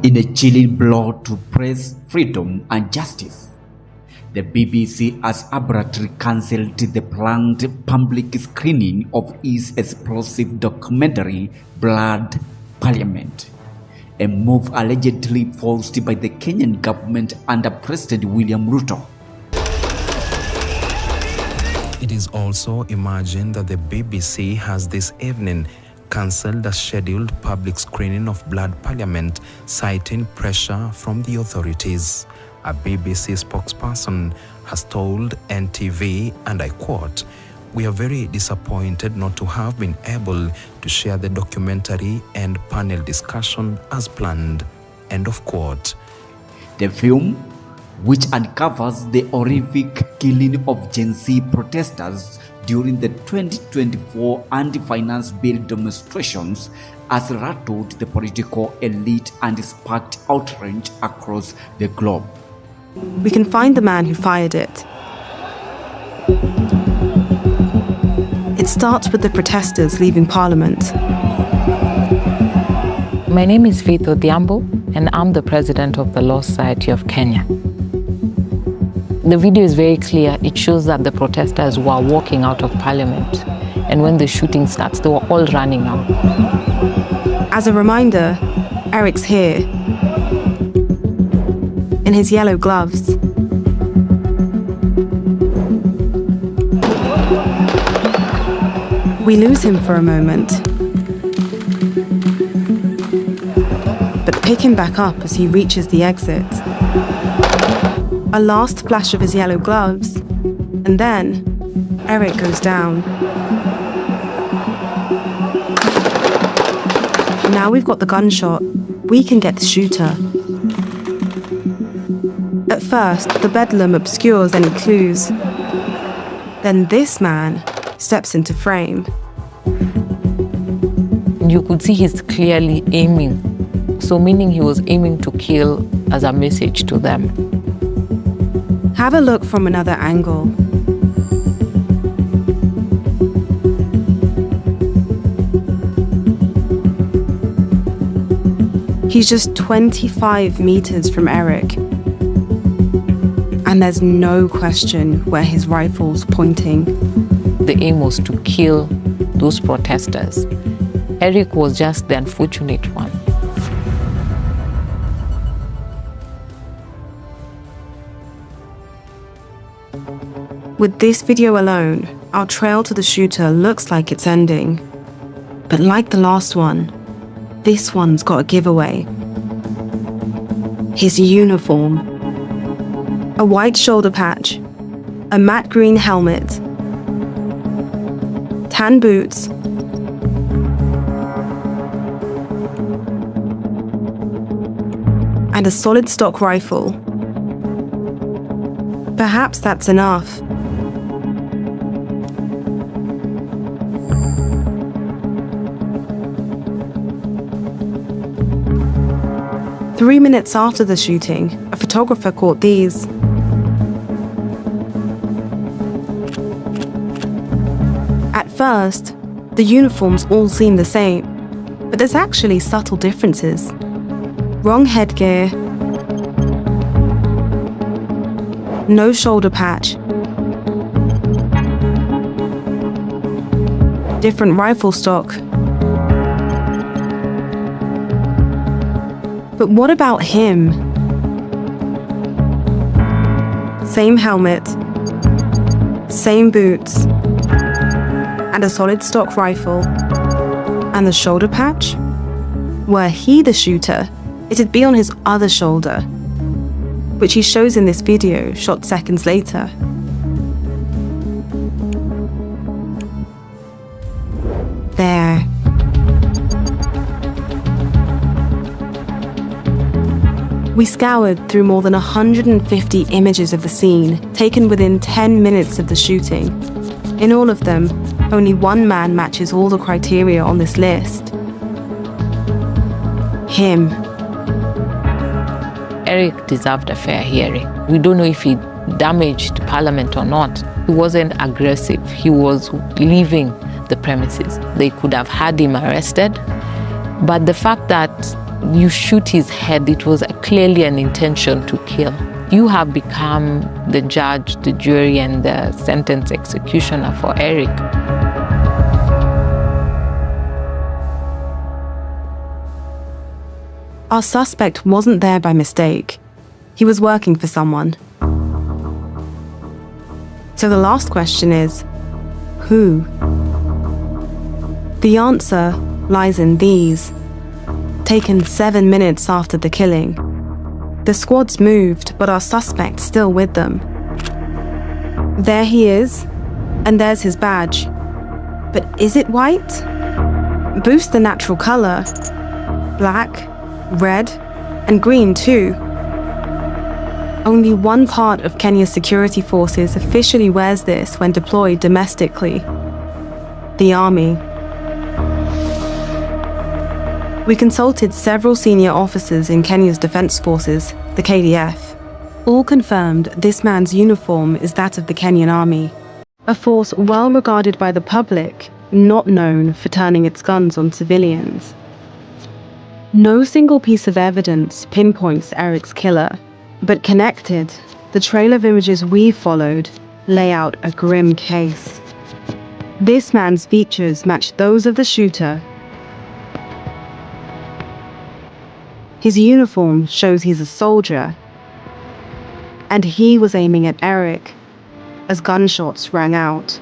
In a chilling blow to press freedom and justice, the BBC has abruptly cancelled the planned public screening of its explosive documentary Blood Parliament, a move allegedly forced by the Kenyan government under President William Ruto. It is also imagined that the BBC has this evening cancelled a scheduled public screening of Blood Parliament, citing pressure from the authorities. A BBC spokesperson has told NTV, and I quote, "We are very disappointed not to have been able to share the documentary and panel discussion as planned." End of quote. The film, which uncovers the horrific killing of Gen Z protesters during the 2024 anti-finance bill demonstrations, has rattled the political elite and sparked outrage across the globe. We can find the man who fired it. It starts with the protesters leaving Parliament. My name is Faith Odhiambo, and I'm the president of the Law Society of Kenya. The video is very clear. It shows that the protesters were walking out of Parliament, and when the shooting starts, they were all running out. As a reminder, Eric's here, in his yellow gloves. We lose him for a moment, but pick him back up as he reaches the exit. A last flash of his yellow gloves, and then Eric goes down. Now we've got the gunshot, we can get the shooter. At first, the bedlam obscures any clues. Then this man steps into frame. You could see he's clearly aiming, so meaning he was aiming to kill as a message to them. Have a look from another angle. He's just 25 meters from Eric, and there's no question where his rifle's pointing. The aim was to kill those protesters. Eric was just the unfortunate one. With this video alone, our trail to the shooter looks like it's ending. But like the last one, this one's got a giveaway. His uniform. A white shoulder patch, a matte green helmet, tan boots, and a solid stock rifle. Perhaps that's enough. Three minutes after the shooting, a photographer caught these. At first, the uniforms all seem the same, but there's actually subtle differences. Wrong headgear, no shoulder patch, different rifle stock. But what about him? Same helmet, same boots, and a solid stock rifle. And the shoulder patch? Were he the shooter, it'd be on his other shoulder, which he shows in this video shot seconds later. There. We scoured through more than 150 images of the scene, taken within 10 minutes of the shooting. In all of them, only one man matches all the criteria on this list. Him. Eric deserved a fair hearing. We don't know if he damaged Parliament or not. He wasn't aggressive. He was leaving the premises. They could have had him arrested. But the fact that You shoot his head. It was clearly an intention to kill. You have become the judge, the jury, and the sentence executioner for Eric. Our suspect wasn't there by mistake. He was working for someone. So the last question is, who? The answer lies in these. Taken 7 minutes after the killing. The squad's moved, but our suspect's still with them. There he is, and there's his badge. But is it white? Boost the natural color. Black, red, and green too. Only one part of Kenya's security forces officially wears this when deployed domestically: the army. We consulted several senior officers in Kenya's defense forces, the KDF. All confirmed this man's uniform is that of the Kenyan army, a force well regarded by the public, not known for turning its guns on civilians. No single piece of evidence pinpoints Eric's killer, but connected, the trail of images we followed lay out a grim case. This man's features match those of the shooter. His uniform shows he's a soldier, and he was aiming at Eric as gunshots rang out.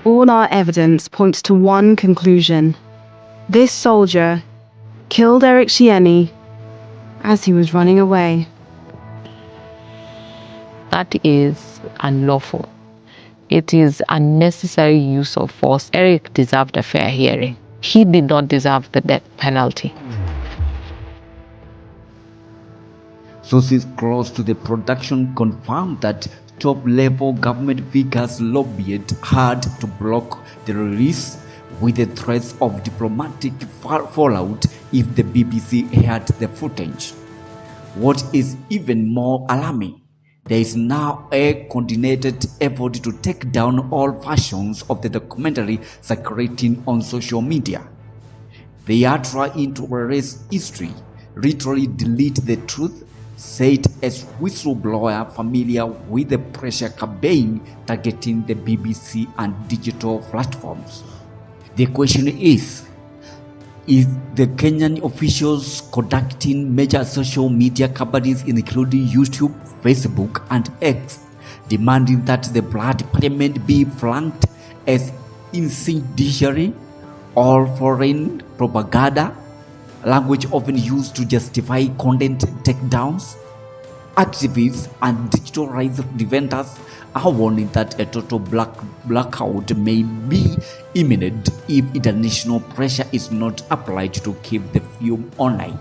All our evidence points to one conclusion. This soldier killed Eric Shieni as he was running away. That is unlawful. It is unnecessary use of force. Eric deserved a fair hearing. He did not deserve the death penalty. Sources close to the production confirmed that top-level government figures lobbied hard to block the release, with the threats of diplomatic fallout if the BBC aired the footage. What is even more alarming, there is now a coordinated effort to take down all versions of the documentary circulating on social media. They are trying to erase history, literally delete the truth, said a whistleblower familiar with the pressure campaign targeting the BBC and digital platforms. The question is the Kenyan officials conducting major social media companies including YouTube, Facebook, and X, demanding that the Blood Parliament be flanked as incendiary or foreign propaganda, language often used to justify content takedowns? Activists and digital rights defenders are warning that a total blackout may be imminent if international pressure is not applied to keep the film online.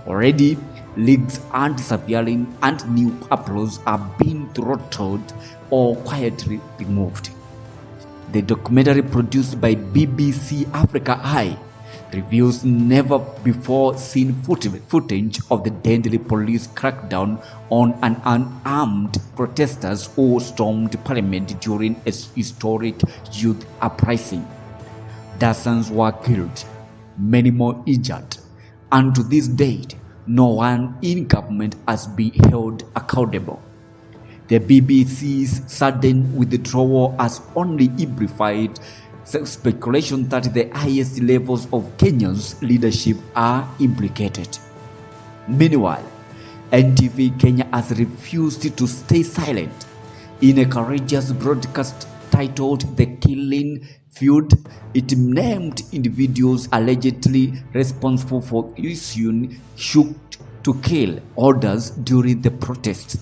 Already, links are disappearing and new uploads are being throttled or quietly removed. The documentary produced by BBC Africa Eye reveals never before seen footage of the deadly police crackdown on an unarmed protesters who stormed parliament during a historic youth uprising. Dozens were killed, many more injured, and to this date, no one in government has been held accountable. The BBC's sudden withdrawal has only amplified speculation that the highest levels of Kenya's leadership are implicated. Meanwhile, NTV Kenya has refused to stay silent. In a courageous broadcast titled The Killing Field, it named individuals allegedly responsible for issuing shoot to kill orders during the protests.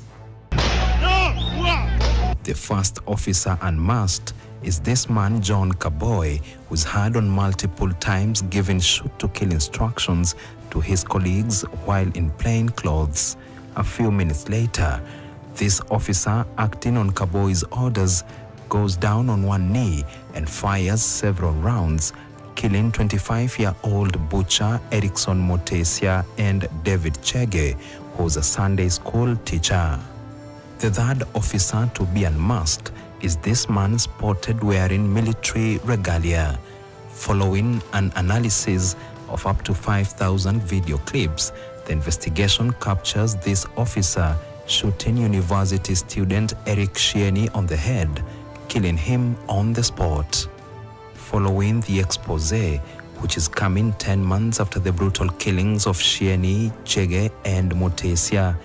The first officer unmasked is this man John Kaboy, who's heard on multiple times giving shoot-to-kill instructions to his colleagues while in plain clothes. A few minutes later, this officer, acting on Kaboy's orders, goes down on one knee and fires several rounds, killing 25-year-old butcher Erickson Motesia and David Chege, who's a Sunday school teacher. The third officer to be unmasked is this man spotted wearing military regalia. Following an analysis of up to 5,000 video clips, the investigation captures this officer shooting university student Eric Shieni on the head, killing him on the spot. Following the expose, which is coming 10 months after the brutal killings of Shieni, Chege, and Mutesia,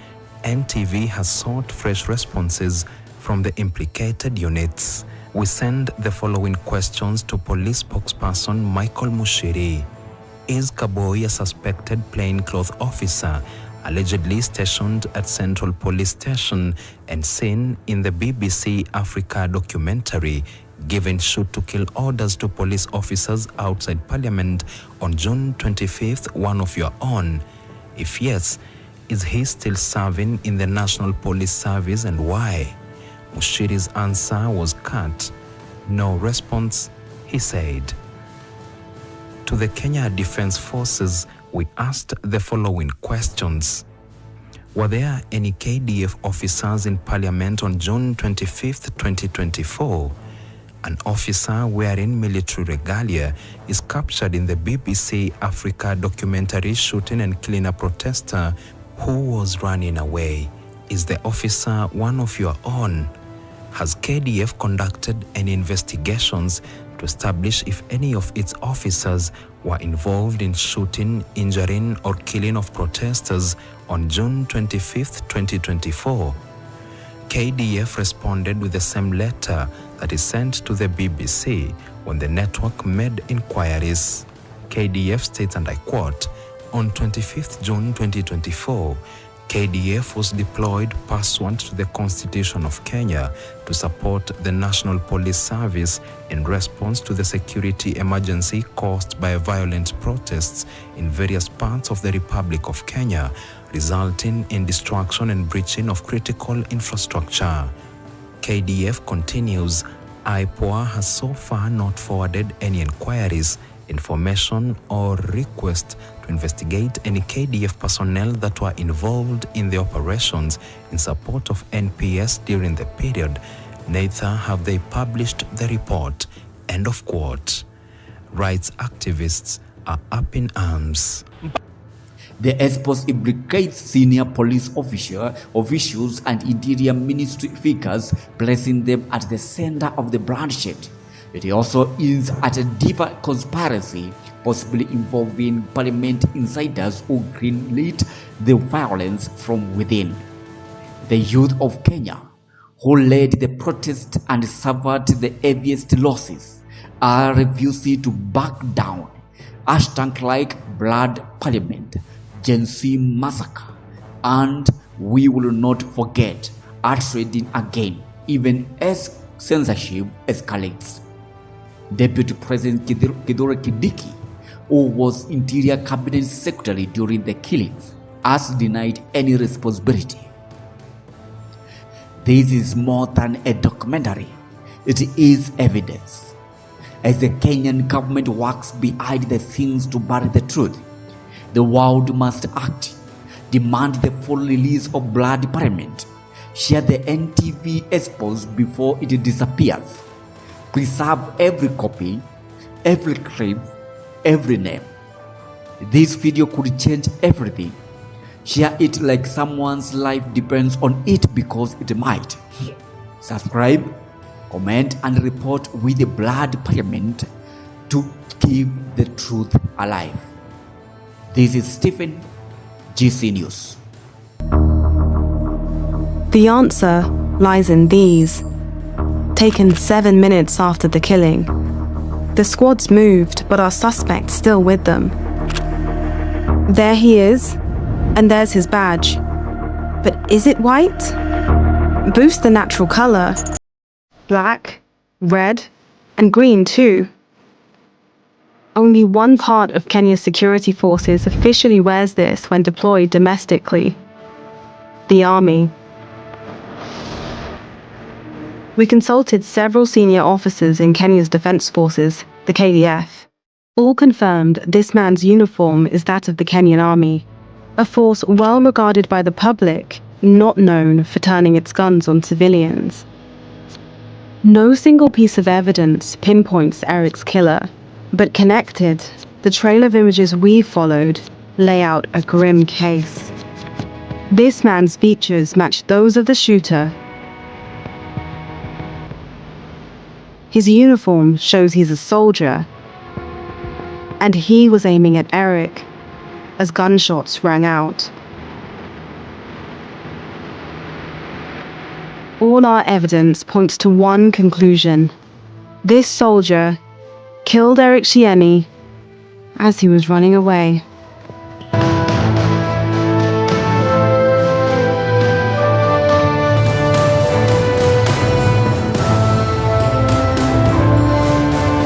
NTV has sought fresh responses from the implicated units. We send the following questions to police spokesperson Michael Mushiri. Is Kaboi a suspected plainclothes officer allegedly stationed at Central Police Station and seen in the BBC Africa documentary giving shoot-to-kill orders to police officers outside Parliament on June 25th, one of your own? If yes, is he still serving in the National Police Service and why? Mushiri's answer was cut. No response, he said. To the Kenya Defence Forces, we asked the following questions. Were there any KDF officers in Parliament on June 25th, 2024? An officer wearing military regalia is captured in the BBC Africa documentary shooting and killing a protester who was running away. Is the officer one of your own? Has KDF conducted any investigations to establish if any of its officers were involved in shooting, injuring, or killing of protesters on June 25th, 2024? KDF responded with the same letter that is sent to the BBC when the network made inquiries. KDF states, and I quote, on 25th June 2024, KDF was deployed pursuant to the Constitution of Kenya to support the National Police Service in response to the security emergency caused by violent protests in various parts of the Republic of Kenya, resulting in destruction and breaching of critical infrastructure. KDF continues, IPOA has so far not forwarded any inquiries, information, or request to investigate any KDF personnel that were involved in the operations in support of NPS during the period. Neither have they published the report. End of quote. Rights activists are up in arms. The expose implicates senior police officials and interior ministry figures, placing them at the center of the bloodshed. It also hints at a deeper conspiracy, possibly involving parliament insiders who greenlit the violence from within. The youth of Kenya, who led the protest and suffered the heaviest losses, are refusing to back down. Hashtags like Blood Parliament, Gen Z Massacre, and We Will Not Forget are trending again, even as censorship escalates. Deputy President Kithure Kindiki, who was Interior Cabinet Secretary during the killings, has denied any responsibility. This is more than a documentary. It is evidence. As the Kenyan government works behind the scenes to bury the truth, the world must act. Demand the full release of Blood Parliament. Share the NTV expose before it disappears. Preserve every copy, every clip, every name. This video could change everything. Share it like someone's life depends on it, because it might. Subscribe, comment, and report with the Blood Parliament to keep the truth alive. This is Stephen, GC News. The answer lies in these. Taken 7 minutes after the killing. The squad's moved, but our suspect's still with them. There he is, and there's his badge. But is it white? Boost the natural color. Black, red, and green too. Only one part of Kenya's security forces officially wears this when deployed domestically: the army. We consulted several senior officers in Kenya's defense forces, the KDF. All confirmed this man's uniform is that of the Kenyan army, a force well regarded by the public, not known for turning its guns on civilians. No single piece of evidence pinpoints Eric's killer, But connected, the trail of images we followed lay out a grim case. This man's features match those of the shooter. His uniform shows he's a soldier, and he was aiming at Eric as gunshots rang out. All our evidence points to one conclusion. This soldier killed Eric Shieni as he was running away.